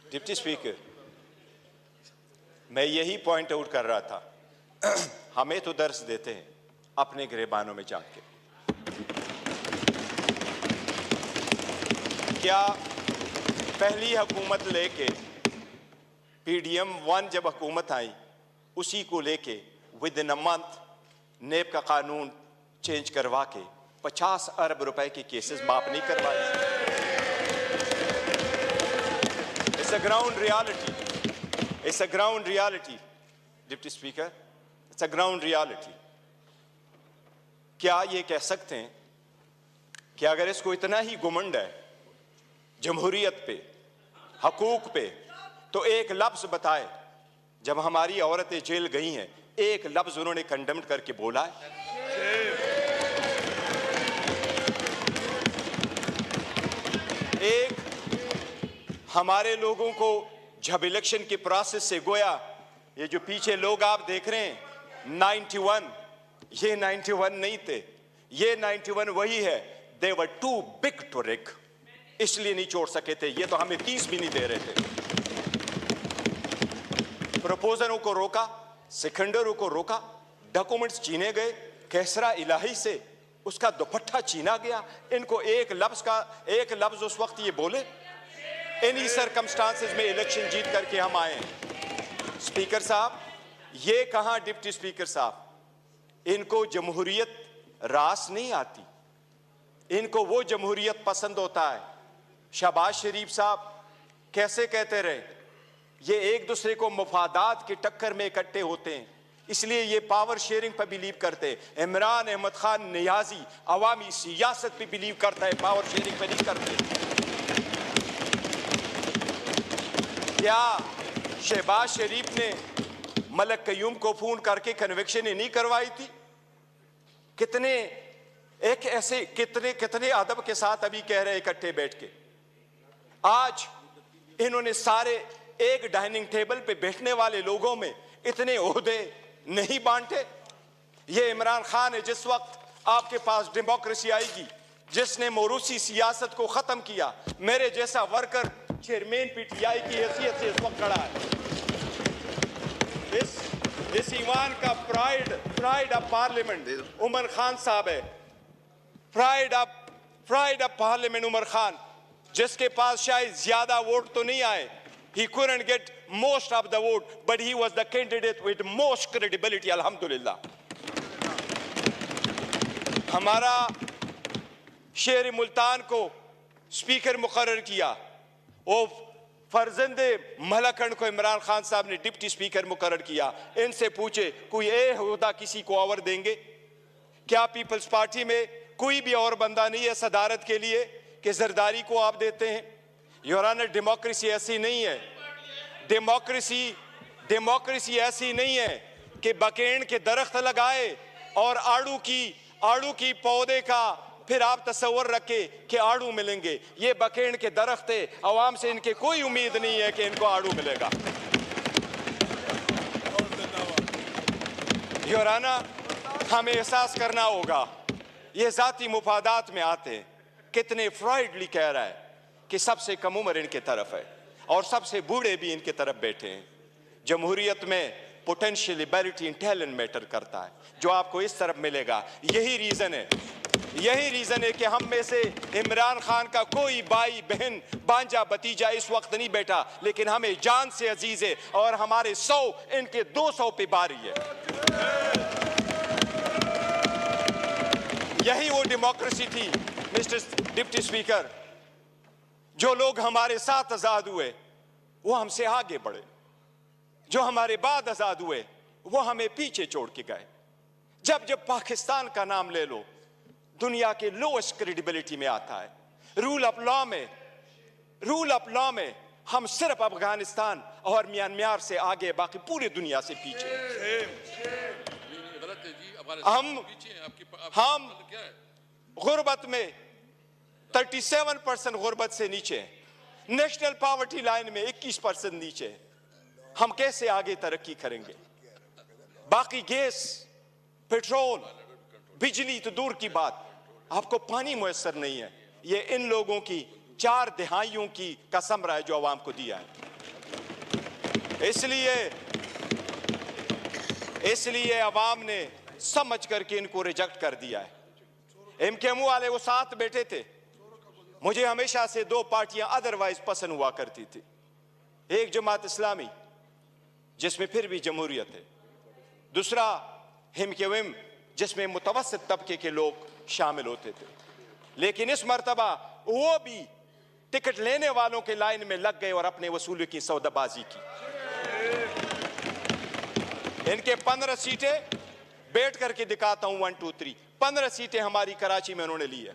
Deputy speaker, मैं यही point out कर रहा था। हमें तो दर्स देते हैं अपने गिरेबानों में जाके। क्या पहली हुकूमत लेके PDM 1 जब हुकूमत आई, उसी को लेके विद इन अ मंथ नेब का कानून चेंज करवा के 50 अरब रुपए के केसेस माफ नहीं करवाए? It's a ground reality, it's a ground reality deputy speaker, it's a ground reality. क्या ये कह सकते हैं कि अगर इसको इतना ही घुमंड है जमहूरियत पे, हकूक पे, तो एक लफ्ज बताए जब हमारी औरतें जेल गई हैं, एक लफ्ज उन्होंने कंडेम्ड करके बोला है? एक हमारे लोगों को जब इलेक्शन के प्रोसेस से गोया, ये जो पीछे लोग आप देख रहे हैं 91, ये 91 नहीं थे, ये 91 वही है। दे वर टू बिग टू रिग, इसलिए नहीं छोड़ सके थे। ये तो हमें 30 भी नहीं दे रहे थे। प्रपोजलों को रोका, सिकंदरों को रोका, डॉक्यूमेंट्स छीने गए, कैसरा इलाही से उसका दुपट्टा छीना गया। इनको एक लफ्ज उस वक्त ये बोले, इन्हीं सर्कमस्टांसेस में इलेक्शन जीत करके हम आए। स्पीकर साहब, ये कहां डिप्टी स्पीकर साहब, इनको जमहूरियत रास नहीं आती, इनको वो जमहूरियत पसंद होता है। शहबाज शरीफ साहब कैसे कहते रहे, ये एक दूसरे को मफादात की टक्कर में इकट्ठे होते हैं, इसलिए ये पावर शेयरिंग पर बिलीव करते हैं। इमरान अहमद खान नियाजी अवामी सियासत पे बिलीव करता है, पावर शेयरिंग पे नहीं करते। क्या शहबाज शरीफ ने मलक कयूम को फोन करके कन्विक्शन ही नहीं करवाई थी? कितने एक ऐसे कितने अदब के साथ अभी कह रहे इकट्ठे बैठ के। आज इन्होंने सारे एक डाइनिंग टेबल पे बैठने वाले लोगों में इतने ओहदे नहीं बांटे। ये इमरान खान है, जिस वक्त आपके पास डेमोक्रेसी आएगी, जिसने मोरूसी सियासत को खत्म किया, मेरे जैसा वर्कर चेयरमैन PTI की हैसियत से इस वक्त खड़ा है। इस ईवान का pride of parliament Umar Khan साहब है। Pride of parliament Umar Khan, जिसके पास शायद ज्यादा वोट तो नहीं आए, he couldn't get most of the vote, but he was the candidate with most credibility, alhamdulillah। हमारा शेर मुल्तान को स्पीकर मुकर्रर किया, वो फर्जंदे मलकन को इमरान खान साहब ने डिप्टी स्पीकर मुकर्रर किया। इनसे पूछे कोई ओहदा किसी को और देंगे क्या? पीपल्स पार्टी में कोई भी और बंदा नहीं है सदारत के लिए कि जरदारी को आप देते हैं? योर ऑनर, डेमोक्रेसी ऐसी नहीं है। डेमोक्रेसी ऐसी नहीं है कि बकेन के दरख्त लगाए और आड़ू की पौधे का फिर आप तस्वर रखे कि आड़ू मिलेंगे। ये बकेन के दरख्त है, अवाम से इनके कोई उम्मीद नहीं है कि इनको आड़ू मिलेगा। योर ऑनर, हमें एहसास करना होगा ये जाती मुफादात में आते हैं। कितने फ्राइडली कह रहा है कि सबसे कम उम्र इनके तरफ है और सबसे बूढ़े भी इनके तरफ बैठे हैं। जमहूरियत में potential ability in talent matter करता है, जो आपको इस तरफ मिलेगा। यही रीजन है कि हम में से इमरान खान का कोई भाई बहन भांजा भतीजा इस वक्त नहीं बैठा, लेकिन हमें जान से अजीज है और हमारे 100 इनके 200 पे बारी है। यही वो डेमोक्रेसी थी मिस्टर डिप्टी स्पीकर। जो लोग हमारे साथ आजाद हुए वो हमसे आगे बढ़े, जो हमारे बाद आजाद हुए वो हमें पीछे छोड़ के गए। जब पाकिस्तान का नाम ले लो, दुनिया के लोएस्ट क्रेडिबिलिटी में आता है। रूल ऑफ लॉ में हम सिर्फ अफगानिस्तान और म्यांमार से आगे, बाकी पूरी दुनिया से पीछे। हम गुर्बत में 37% गुर्बत से नीचे हैं। नेशनल पॉवर्टी लाइन में 21% नीचे है। हम कैसे आगे तरक्की करेंगे? बाकी गैस, पेट्रोल, बिजली तो दूर की बात, आपको पानी मुयस्सर नहीं है। ये इन लोगों की 4 दिहाइयों की का समरा है जो अवाम को दिया है। इसलिए अवाम ने समझ करके इनको रिजेक्ट कर दिया है। एमकेएमयू वाले वो साथ बैठे थे। मुझे हमेशा से 2 पार्टियां अदरवाइज पसंद हुआ करती थी, एक जमात इस्लामी जिसमें फिर भी जमहूरियत है, दूसरा एमकेएम जिसमें मुतवस्सित तबके के लोग शामिल होते थे। लेकिन इस मर्तबा वो भी टिकट लेने वालों के लाइन में लग गए और अपने वसूली की सौदाबाजी की। इनके 15 सीटें बैठ करके दिखाता हूं, 1 2 3 15 सीटें हमारी कराची में उन्होंने ली है,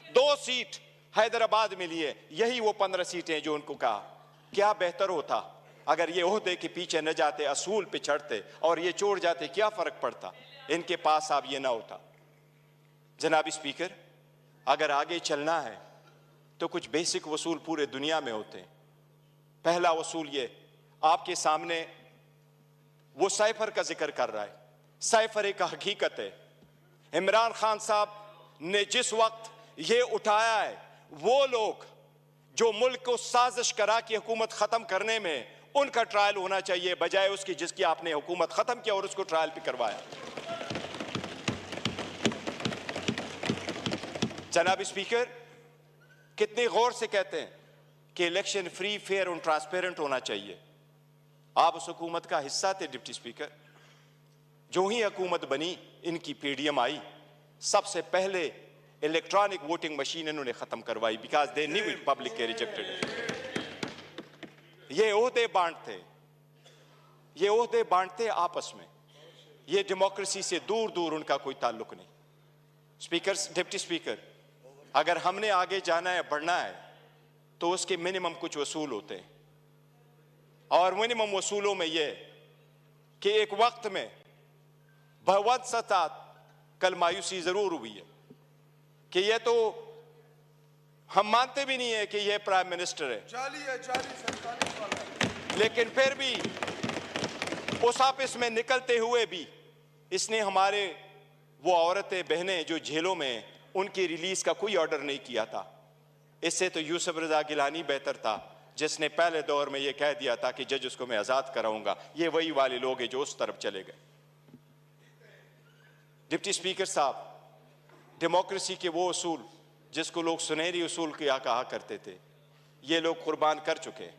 2 सीट हैदराबाद में ली है। यही वो 15 सीटें जो उनको कहा क्या बेहतर होता अगर ये ओहदे के पीछे न जाते, असूल पे चढ़ते और ये छोड़ जाते, क्या फर्क पड़ता? इनके पास अब ये ना होता। जनाब स्पीकर, अगर आगे चलना है तो कुछ बेसिक वसूल पूरे दुनिया में होते हैं। पहला वसूल ये आपके सामने वो साइफर का जिक्र कर रहा है। साइफर एक हकीकत है। इमरान खान साहब ने जिस वक्त ये उठाया है, वो लोग जो मुल्क को साजिश करा कि हुकूमत खत्म करने में, उनका ट्रायल होना चाहिए बजाय उसकी जिसकी आपने हुकूमत खत्म किया और उसको ट्रायल पे करवाया। जनाब स्पीकर, कितने गौर से कहते हैं कि इलेक्शन फ्री, फेयर और ट्रांसपेरेंट होना चाहिए। आप उस हुकूमत का हिस्सा थे डिप्टी स्पीकर। जो ही हुकूमत बनी, इनकी पीडीएम आई, सबसे पहले इलेक्ट्रॉनिक वोटिंग मशीन इन्होंने खत्म करवाई, because they knew it public के रिजेक्टेड इट। ये ओहदे बांटते आपस में, ये डेमोक्रेसी से दूर दूर उनका कोई ताल्लुक नहीं। स्पीकर, डिप्टी स्पीकर, अगर हमने आगे जाना है, बढ़ना है, तो उसके मिनिमम कुछ वसूल होते हैं। और मिनिमम वसूलों में यह कि एक वक्त में बहुत सतात कल मायूसी जरूर हुई है कि ये तो हम मानते भी नहीं है कि ये प्राइम मिनिस्टर है, लेकिन फिर भी उस ऑफिस में निकलते हुए भी इसने हमारे वो औरतें बहनें जो जेलों में, उनकी रिलीज का कोई ऑर्डर नहीं किया था। इससे तो यूसुफ रजा गिलानी बेहतर था, जिसने पहले दौर में ये कह दिया था कि जज उसको मैं आजाद कराऊंगा। ये वही वाले लोग हैं जो उस तरफ चले गए। डिप्टी स्पीकर साहब, डेमोक्रेसी के वो उसूल जिसको लोग सुनहरी उसूल क्या कहा करते थे, ये लोग कुर्बान कर चुके हैं।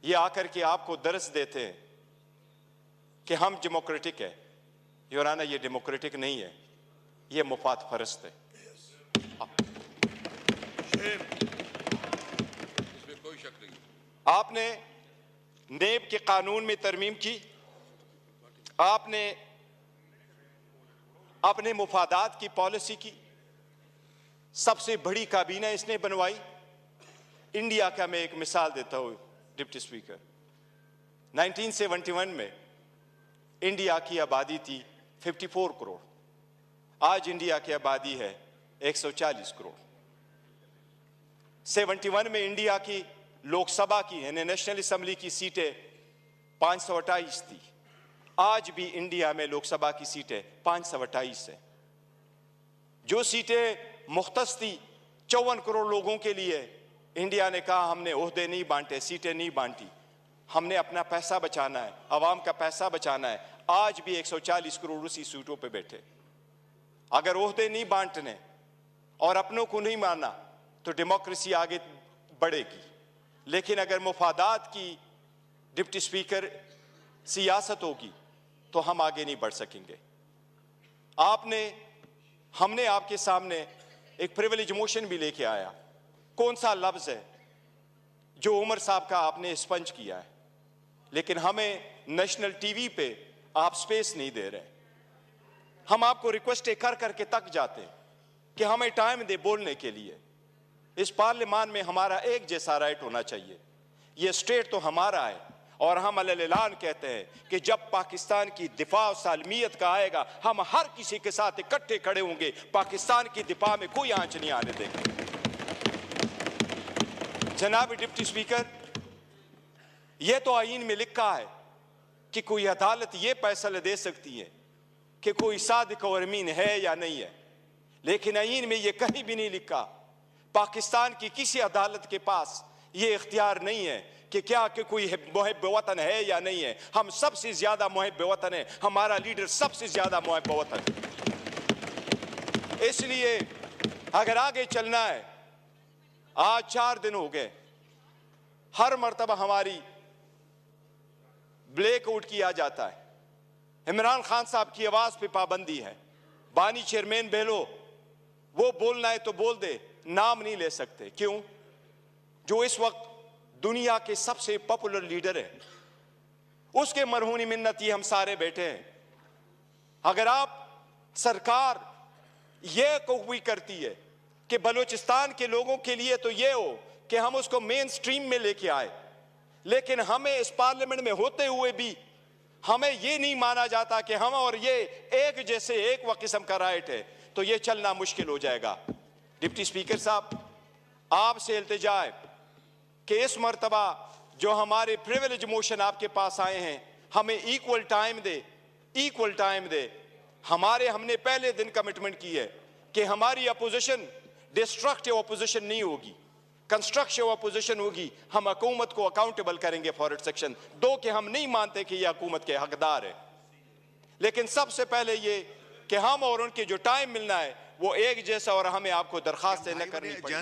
ये आकर के आपको दर्स देते हैं कि हम डेमोक्रेटिक है। योराना, ये डेमोक्रेटिक नहीं है, ये मुफाद परस्त है। इसमें कोई शक नहीं। आपने नेब के कानून में तरमीम की, आपने अपने मुफादात की पॉलिसी की, सबसे बड़ी काबीना इसने बनवाई। इंडिया का मैं एक मिसाल देता हूं डिप्टी स्पीकर। 1971 में इंडिया की आबादी थी 54 करोड़, आज इंडिया की आबादी है 140 करोड़। 71 में इंडिया की लोकसभा की यानी नेशनल असेंबली की सीटें 528 थी, आज भी इंडिया में लोकसभा की सीटें 528 है। जो सीटें मुख्तस थी 54 करोड़ लोगों के लिए, इंडिया ने कहा हमने ओहदे नहीं बांटे, सीटें नहीं बांटी, हमने अपना पैसा बचाना है, अवाम का पैसा बचाना है। आज भी 140 करोड़ उसी सीटों पे बैठे। अगर ओहदे नहीं बांटने और अपनों को नहीं मानना तो डेमोक्रेसी आगे बढ़ेगी। लेकिन अगर मुफादात की डिप्टी स्पीकर सियासत होगी तो हम आगे नहीं बढ़ सकेंगे। हमने आपके सामने एक प्रिविलेज मोशन भी लेके आया। कौन सा लफ्ज है जो उमर साहब का आपने स्पंज किया है, लेकिन हमें नेशनल टीवी पे आप स्पेस नहीं दे रहे। हम आपको रिक्वेस्ट कर करके तक जाते हैं कि हमें टाइम दे बोलने के लिए। इस पार्लियामान में हमारा एक जैसा राइट होना चाहिए। ये स्टेट तो हमारा है और हम अलग-ऐलान कहते हैं कि जब पाकिस्तान की दिफा और सालमियत का आएगा, हम हर किसी के साथ इकट्ठे खड़े होंगे। पाकिस्तान की दिफा में कोई आंच नहीं आने देंगे। जनाब डिप्टी स्पीकर, यह तो आईन में लिखा है कि कोई अदालत यह फैसला दे सकती है कि कोई सादिक और अमीन है या नहीं है, लेकिन आईन में यह कहीं भी नहीं लिखा पाकिस्तान की किसी अदालत के पास ये इख्तियार नहीं है कि क्या कि कोई मुहिब वतन है या नहीं है। हम सबसे ज्यादा मुहिब वतन है, हमारा लीडर सबसे ज्यादा मुहिब वतन है। इसलिए अगर आगे चलना है, आज 4 दिन हो गए, हर मर्तबा हमारी ब्लैकआउट किया जाता है। इमरान खान साहब की आवाज पे पाबंदी है। बानी चेयरमैन बहलो, वो बोलना है तो बोल दे, नाम नहीं ले सकते। क्यों? जो इस वक्त दुनिया के सबसे पॉपुलर लीडर है, उसके मरहूनी मिन्नती हम सारे बैठे हैं। अगर आप सरकार यह कोई करती है कि बलूचिस्तान के लोगों के लिए तो यह हो कि हम उसको मेन स्ट्रीम में लेके आए, लेकिन हमें इस पार्लियामेंट में होते हुए भी हमें यह नहीं माना जाता कि हम और ये एक जैसे एक व किस्म का राइट है, तो यह चलना मुश्किल हो जाएगा। डिप्टी स्पीकर साहब, आपसे इल्तिजा है कि इस मर्तबा जो हमारे प्रिविलेज मोशन आपके पास आए हैं, हमें इक्वल टाइम दे। हमने पहले दिन कमिटमेंट की है कि हमारी अपोजिशन डिस्ट्रक्टिव अपोजिशन नहीं होगी, कंस्ट्रक्टिव अपोजिशन होगी। हम हुकूमत को अकाउंटेबल करेंगे फॉर इट सेक्शन 2 के हम नहीं मानते कि यह हुकूमत के हकदार है, लेकिन सबसे पहले ये कि हम और उनके जो टाइम मिलना है वो एक जैसा, और हमें आपको दरखास्त न करनी पड़ेगी।